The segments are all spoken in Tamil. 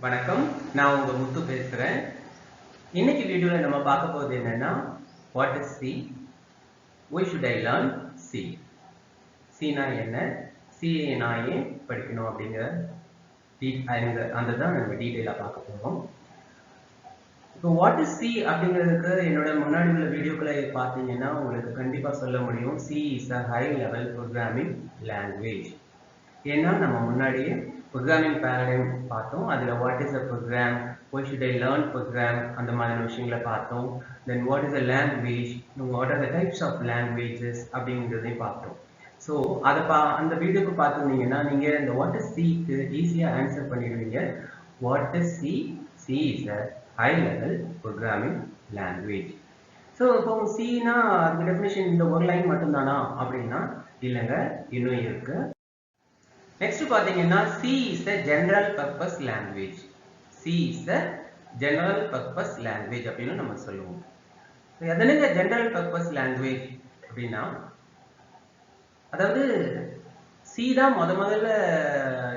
வணக்கம், நான் உங்க முத்து பேசுறேன். இன்னைக்கு வீடியோல நம்ம பார்க்க போறது என்னன்னா, what is C? Why should I learn C? C னா என்ன? C நான் ஏன் படிக்கணும் அப்படிங்கிற தான் நம்ம டீடைலா பார்க்க போறோம். இப்போ வாட் இஸ் C அப்படிங்கிறதுக்கு என்னோட முன்னாடி உள்ள வீடியோக்களை பார்த்தீங்கன்னா உங்களுக்கு கண்டிப்பா சொல்ல முடியும். C is a high level programming language. ஏன்னா நம்ம முன்னாடியே ப்ரோக்ராமிங் பேரடைம் பார்த்தோம். அதில் what is a program, why should I learn program அந்த மாதிரி விஷயங்களை பார்த்தோம். Then what is a language, what are the types of languages அப்படிங்கிறதையும் பார்த்தோம். ஸோ அதை அந்த வீடியோக்கு பார்த்துருந்தீங்கன்னா நீங்கள் இந்த வாட் இஸ் சிக்கு ஈஸியாக ஆன்சர் பண்ணிடுவீங்க. What is C? C is a high level programming language. So இப்போ சினா அதுக்கு டெஃபினேஷன் இந்த ஒரு லைன் மட்டும்தானா அப்படின்னா இல்லைங்க, இன்னும் இருக்கு. Next பாத்தீங்கன்னா C is a general purpose language. C is a general purpose language அப்படின்னு நம்ம சொல்லுவோம். எதனுங்க general purpose language அப்படின்னா, அதாவது C தான் முதல்ல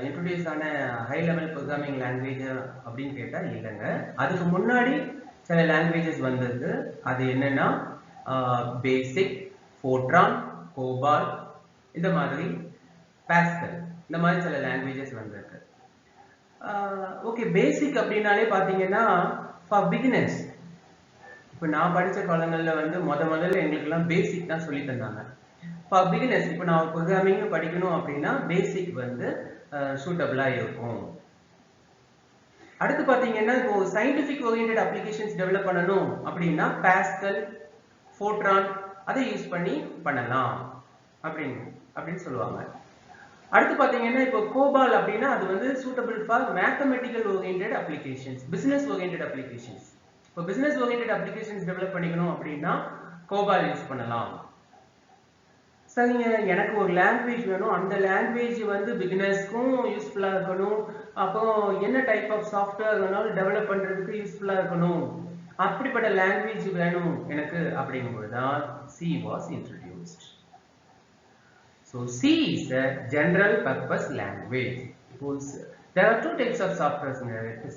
இன்ட்ரோடியூஸ் ஆன ஹை லெவல் ப்ரோக்ராமிங் லாங்குவேஜ் அப்படின்னு கேட்டா இல்லைங்க. அதுக்கு முன்னாடி சில லாங்குவேஜஸ் வந்திருக்கு. அது என்னன்னா பேசிக், ஃபோர்ட்ரான், கோபால், இந்த மாதிரி பாஸ்கல், இந்த மாதிரி சில லாங்குவேஜஸ் வந்திருக்கு. ஓகே, பேசிக் அப்படின்னாலே பார்த்தீங்கன்னா ஃபார் பிகினர்ஸ். இப்போ நான் படித்த காலங்களில் முதல்ல எங்களுக்கெல்லாம் பேசிக் தான் சொல்லி தந்தாங்க. ஃபார் பிகினர்ஸ், இப்போ நான் ப்ரோக்ராமிங் படிக்கணும் அப்படின்னா பேசிக் சூட்டபிளாக இருக்கும். அடுத்து பார்த்தீங்கன்னா இப்போ சயின்டிஃபிக் ஓரியன்டட் அப்ளிகேஷன்ஸ் டெவலப் பண்ணணும் அப்படின்னா பாஸ்கல், ஃபோர்ட்ரான் அதை யூஸ் பண்ணி பண்ணலாம் அப்படின்னு சொல்லுவாங்க. அடுத்து பாத்தீங்கன்னா இப்போ கோபால் அப்படின்னா அது suitable for mathematical oriented applications, business oriented applications. இப்போ பிசினஸ் ஓரியன்டட் அப்ளிகேஷன்ஸ் டெவலப் பண்ணிக்கணும் அப்படின்னா கோபால் யூஸ் பண்ணலாம். சரிங்க, எனக்கு ஒரு லாங்குவேஜ் வேணும், அந்த லாங்குவேஜ் பிகினர்ஸ்க்கும் யூஸ்ஃபுல்லா இருக்கணும், அப்போ என்ன டைப் ஆஃப் சாஃப்ட்வேர் வேணாலும் டெவலப் பண்றதுக்கு யூஸ்ஃபுல்லா இருக்கணும், அப்படிப்பட்ட லாங்குவேஜ் வேணும் எனக்கு அப்படிங்கும்போது தான் C was introduced. So C is a general purpose language. There are two types of software.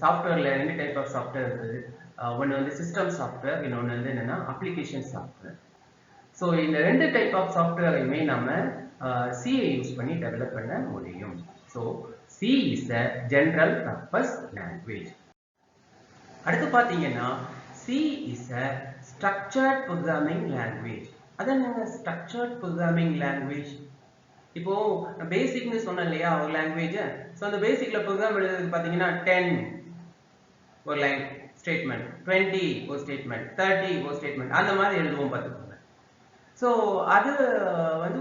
Software la ரெண்டு type of software இருக்குது. ஒன்னு system software, இன்னொன்னு என்னன்னா application software. So இந்த ரெண்டு type of softwareயுமே நம்ம C ஐ யூஸ் பண்ணி டெவலப் பண்ண முடியும். So C is a general purpose language. அடுத்து பாத்தீங்கன்னா C is a structured programming language. அதான் structured programming language. இப்போ பேசிக்னு சொன்னேன் இல்லையா ஒரு லாங்குவேஜ். ஸோ அந்த பேசிக்ல ப்ரோக்ராம் எழுதுறதுக்கு பார்த்தீங்கன்னா 10 ஒரு லைன் ஸ்டேட்மெண்ட், 20 ஒரு ஸ்டேட்மெண்ட், 30 ஒரு ஸ்டேட்மெண்ட், அந்த மாதிரி எழுதுவோம் பார்த்துக்கோங்க. ஸோ அது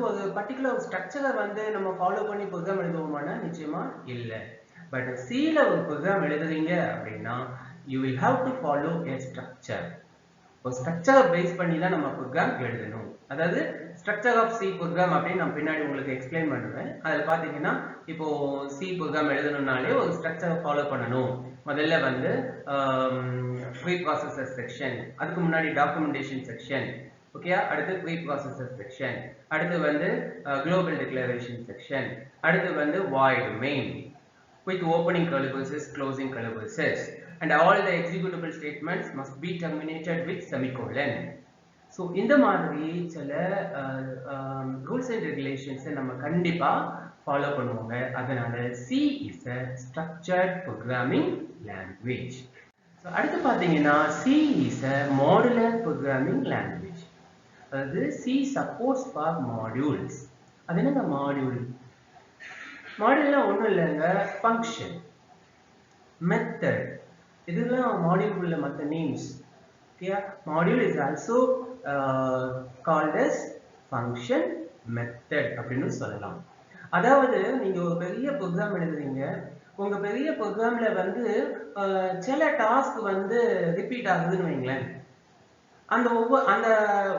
ஒரு பர்டிகுலர் ஸ்ட்ரக்சரை நம்ம ஃபாலோ பண்ணி ப்ரோக்ராம் எழுதுவோமானா நிச்சயமா இல்லை. பட் சில ஒரு ப்ரோக்ராம் எழுதுறீங்க அப்படின்னா you will have to follow a structure. ஒரு ஸ்ட்ரக்சரை பேஸ் பண்ணி தான் நம்ம ப்ரோக்ராம் எழுதணும். அதாவது ஸ்ட்ரக்சர் ஆஃப் சி ப்ரோக்ராம் அப்படின்னு நான் பின்னாடி உங்களுக்கு எக்ஸ்பிளைன் பண்ணுவேன். அதில் பார்த்தீங்கன்னா இப்போ சி ப்ரோக்ராம் எழுதணும்னாலே ஒரு ஸ்ட்ரக்சரை ஃபாலோ பண்ணணும். முதல்ல ப்ரீ ப்ராசஸர் செக்ஷன், அதுக்கு முன்னாடி டாக்குமெண்டேஷன் செக்ஷன், ஓகே, அடுத்து ப்ரீ ப்ராசஸர் செக்ஷன், அடுத்து குளோபல் டிக்ளரேஷன் செக்ஷன், அடுத்து void main with opening curly braces, closing curly braces, and all the executable statements must be terminated with semicolon. So இந்த மாதிரி சில ரூல்ஸ் அண்ட் ரெகுலேஷன்ஸ் நம்ம கண்டிப்பா ஃபாலோ பண்ணுவாங்க. அதனால C is a structured programming language. So அடுத்து பாத்தீங்கன்னா C is a modular programming language. அதாவது C supports for modules. அது என்னங்க மாடியூல்? மாடியூல்னா ஒண்ணும் இல்லைங்க, ஃபங்க்ஷன், மெத்தட், இதெல்லாம் மாடியூல் உள்ள மற்ற names. Module is also called as function, method அப்படின்னு சொல்லலாம். அதாவது நீங்க ஒரு பெரிய ப்ரோக்ராம் எழுதுறீங்க, உங்க பெரிய ப்ரோக்ராம்ல சில டாஸ்க் ரிப்பீட் ஆகுதுன்னு வைங்களேன்.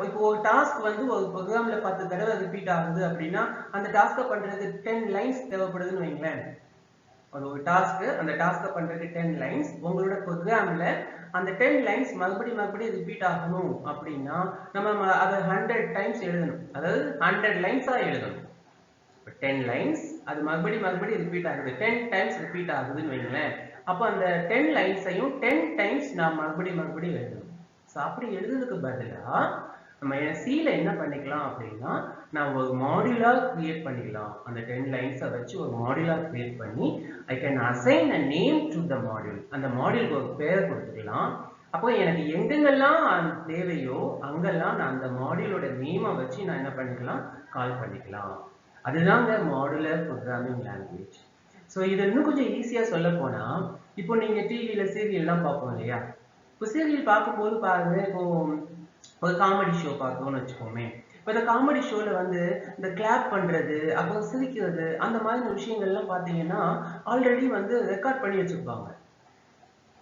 இப்போ ஒரு டாஸ்க் ஒரு ப்ரோக்ராம்ல 10 தடவை ரிப்பீட் ஆகுது அப்படின்னா அந்த டாஸ்கை பண்றதுக்கு 10 லைன்ஸ் தேவைப்படுதுன்னு வைங்களேன். ஒரு டாஸ்க், அந்த டாஸ்கை பண்றதுக்கு 10 லைன்ஸ், உங்களோட ப்ரோக்ராம்ல அந்த 10 லைன்ஸ் மறுபடியும் ரிப்பீட் ஆகணும் அப்படின்னா நம்ம அதை 100 டைம்ஸ் எழுதணும். அதாவது 100 லைன்ஸா எழுதணும். 10 லைன்ஸ் அது மறுபடியும் ரிப்பீட் ஆகுது, 10 டைம்ஸ் ரிப்பீட் ஆகுதுன்னு வைங்களேன். அப்ப அந்த 10 லைன்ஸையும் 10 டைம்ஸ் நான் மறுபடியும் எழுதணும். ஸோ அப்படி எழுதுறதுக்கு பதிலா நம்ம சில என்ன பண்ணிக்கலாம் அப்படின்னா நான் ஒரு மாடியூலா கிரியேட் பண்ணிக்கலாம். அந்த 10 லைன்ஸை வச்சு ஒரு மாடியூலா கிரியேட் பண்ணி I can assign a name to the module. அந்த மாடியூலுக்கு ஒரு பேரை கொடுத்துக்கலாம். அப்போ எனக்கு எங்கெங்கெல்லாம் தேவையோ அங்கெல்லாம் நான் அந்த மாடியூலோட நேமை வச்சு நான் என்ன பண்ணிக்கலாம், கால் பண்ணிக்கலாம். அதுதாங்க மாடுலர் ப்ரோக்ராமிங் லாங்குவேஜ். ஸோ இது இன்னும் கொஞ்சம் ஈஸியா சொல்ல போனா, இப்போ நீங்க டிவியில சீரியல்லாம் பார்ப்போம் இல்லையா? இப்போ சீரியல் பார்க்கும்போது பாருங்க, இப்போ ஒரு காமெடி ஷோ பார்த்தோம்னு வச்சுக்கோமே. இப்போ இந்த காமெடி ஷோல வந்து இந்த கிளாப் பண்றது, அப்புறம் சிரிக்கிறது, அந்த மாதிரி விஷயங்கள்லாம் பார்த்தீங்கன்னா ஆல்ரெடி வந்து ரெக்கார்ட் பண்ணி வச்சிருப்பாங்க.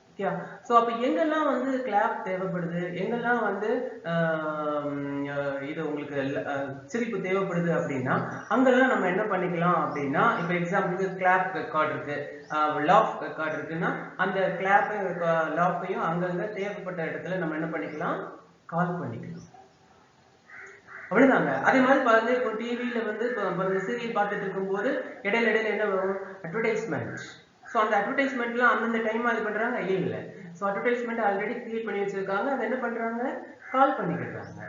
ஓகே. ஸோ அப்போ எங்கெல்லாம் வந்து கிளாப் தேவைப்படுது, எங்கெல்லாம் வந்து இது உங்களுக்கு சிரிப்பு தேவைப்படுது அப்படின்னா அங்கெல்லாம் நம்ம என்ன பண்ணிக்கலாம் அப்படின்னா, இப்போ எக்ஸாம்பிளுக்கு கிளாப் ரெக்கார்ட் இருக்கு, லாஃப் ரெக்கார்ட் இருக்குன்னா அந்த கிளாப் லாஃபையும் அங்கங்க தேவைப்பட்ட இடத்துல நம்ம என்ன பண்ணிக்கலாம், கால் பண்ணிக்கலாம். அவ்வளவுதாங்க. அதே மாதிரி பாருங்க, இப்போ டிவியில வந்து இப்போ சீரியல் பார்த்துட்டு இருக்கும்போது இடையில என்ன வரும், அட்வர்டைஸ்மெண்ட். ஸோ அந்த அட்வர்டைஸ்மெண்ட்லாம் அந்தந்த டைம் அது பண்றாங்க இல்ல. ஸோ அட்வர்டைஸ்மெண்ட் ஆல்ரெடி கிரியேட் பண்ணி வச்சிருக்காங்க, அதை என்ன பண்றாங்க, கால் பண்ணிக்கிறாங்க.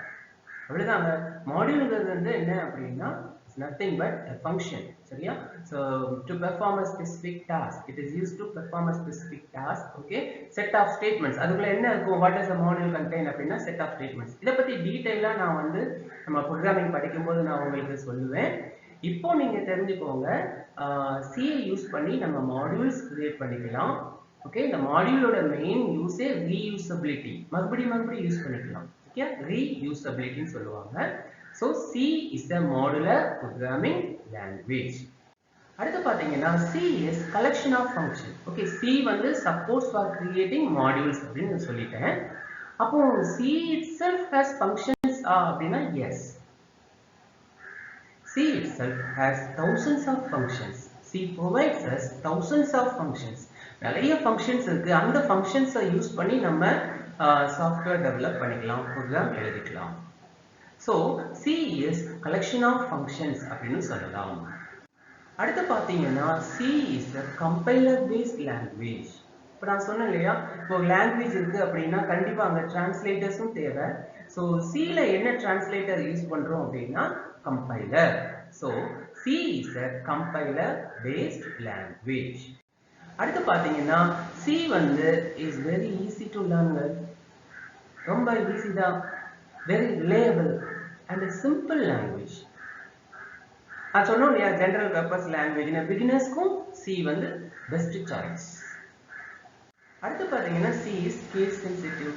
அவ்வளவுதாங்க. மாடியூல்ங்கிறது வந்து என்ன அப்படின்னா nothing but a function. சரியா? So to perform a specific task, it is used to perform a specific task. Okay, set of statements. அதுக்குள்ள என்ன இருக்கும், what does the module contain அப்படின்னா set of statements. இத பத்தி டீடைலா நான் வந்து நம்ம ப்ரோகிராமிங் படிக்கும்போது நான் உங்களுக்கு சொல்லுவேன். இப்போ நீங்க தெரிஞ்சுக்கோங்க, C யூஸ் பண்ணி நம்ம மாடியூல்ஸ் கிரியேட் பண்ணிக்கலாம். ஓகே, இந்த மாடியூலோட மெயின் யூஸே ரீயூசபிலிட்டி. மறுபடியும் யூஸ் பண்ணிக்கலாம். ஓகே, ரீயூசபிலிட்டி சொல்லுவாங்க. So C is a modular programming language. அடுத்து பாத்தீங்கன்னா C is collection of functions. Okay, C வந்து supports for creating modules அப்படின்னு சொல்லிட்டேன். அப்போ C itself has functions அப்படின்னா yes. C itself has thousands of functions. C provides us thousands of functions. நிறைய functions இருக்கு. அந்த functions யூஸ் பண்ணி நம்ம சாஃப்ட்வேர் டெவலப் பண்ணிக்கலாம், ப்ரோக்ராம் எழுதிக்கலாம். So C is collection of functions அப்படின்னு சொல்லலாம். அடுத்து பாத்தீங்கன்னா C is a compiler based language. இப்போ நான் சொன்னேன் இல்லையா, இப்போ லாங்குவேஜ் இருக்கு அப்படின்னா கண்டிப்பா அங்க டிரான்ஸ்லேட்டர்ஸும் தேவை. ஸோ Cல என்ன டிரான்ஸ்லேட்டர் யூஸ் பண்றோம் அப்படின்னா compiler. So C is a compiler based language. அடுத்து பாத்தீங்கன்னா C வந்து is very easy to learn. ரொம்ப ஈஸி தான், very reliable and a simple language. நான் சொன்னோம் இல்லையா, ஜெனரல் பர்பஸ் லாங்குவேஜ், பிகினர்ஸ்க்கும் C வந்து பெஸ்ட் சாய்ஸ். அடுத்து பாத்தீங்கன்னா C is case sensitive.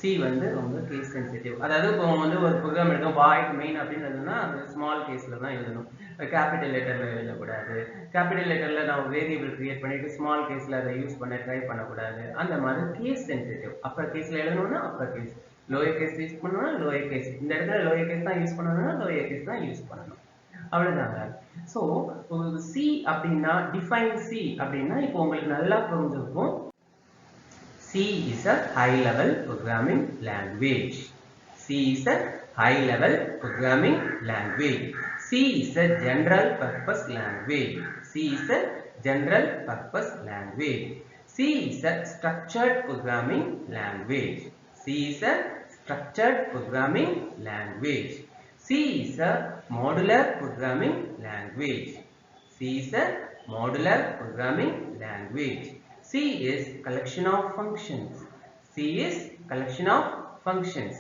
C வந்து ரொம்ப கேஸ் சென்சிட்டிவ். அதாவது இப்போ வந்து ஒரு ப்ரோக்ராம் எழுதும், வாய்ட் மெயின் அப்படின்னு எழுதுனா அது ஸ்மால் கேஸ்ல தான் எழுதணும், கேபிட்டல் லெட்டர்ல எழுதக்கூடாது. கேபிட்டல் லெட்டர்ல நான் வேரியபிள் கிரியேட் பண்ணிட்டு ஸ்மால் கேஸ்ல அதை யூஸ் பண்ண ட்ரை பண்ணக்கூடாது. அந்த மாதிரி கேஸ் சென்சிட்டிவ். அப்பர் கேஸ்ல எழுதணும்னா upper case, lower case use பண்ணணும்னா லோயர் கேஸ், இந்த இடத்துல லோயர் கேஸ் தான் யூஸ் பண்ணணும்னா லோயர் கேஸ் தான் யூஸ் பண்ணணும். அவ்வளவுதாங்க. ஸோ C அப்படின்னா டிஃபைன் C அப்படின்னா இப்போ உங்களுக்கு நல்லா புரிஞ்சிருக்கும். C is a high-level programming language. C is a high-level programming language. C is a general-purpose language. C is a general-purpose language. C is a structured programming language. C is a structured programming language. C is a modular programming language. C is a modular programming language. C is collection of functions. C is collection of functions.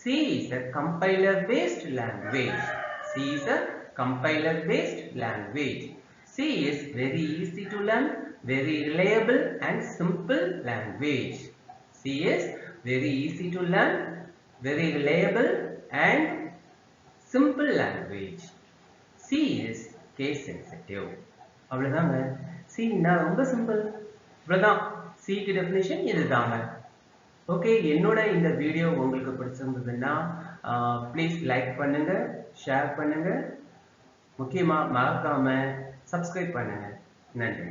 C is a compiler based language. C is a compiler based language. C is very easy to learn, very reliable and simple language. C is very easy to learn, very reliable and simple language. C is case sensitive. அவ்வளவுதாங்க. C னா ரொம்ப சிம்பிள். இவ்வளவுதான். C க்கு டெஃபினிஷன் இதுதாங்க. ஓகே, என்னோட இந்த வீடியோ உங்களுக்கு பிடிச்சிருந்ததுன்னா ப்ளீஸ் லைக் பண்ணுங்க, ஷேர் பண்ணுங்க, முக்கியமா மறக்காம சப்ஸ்கிரைப் பண்ணுங்க. நன்றி.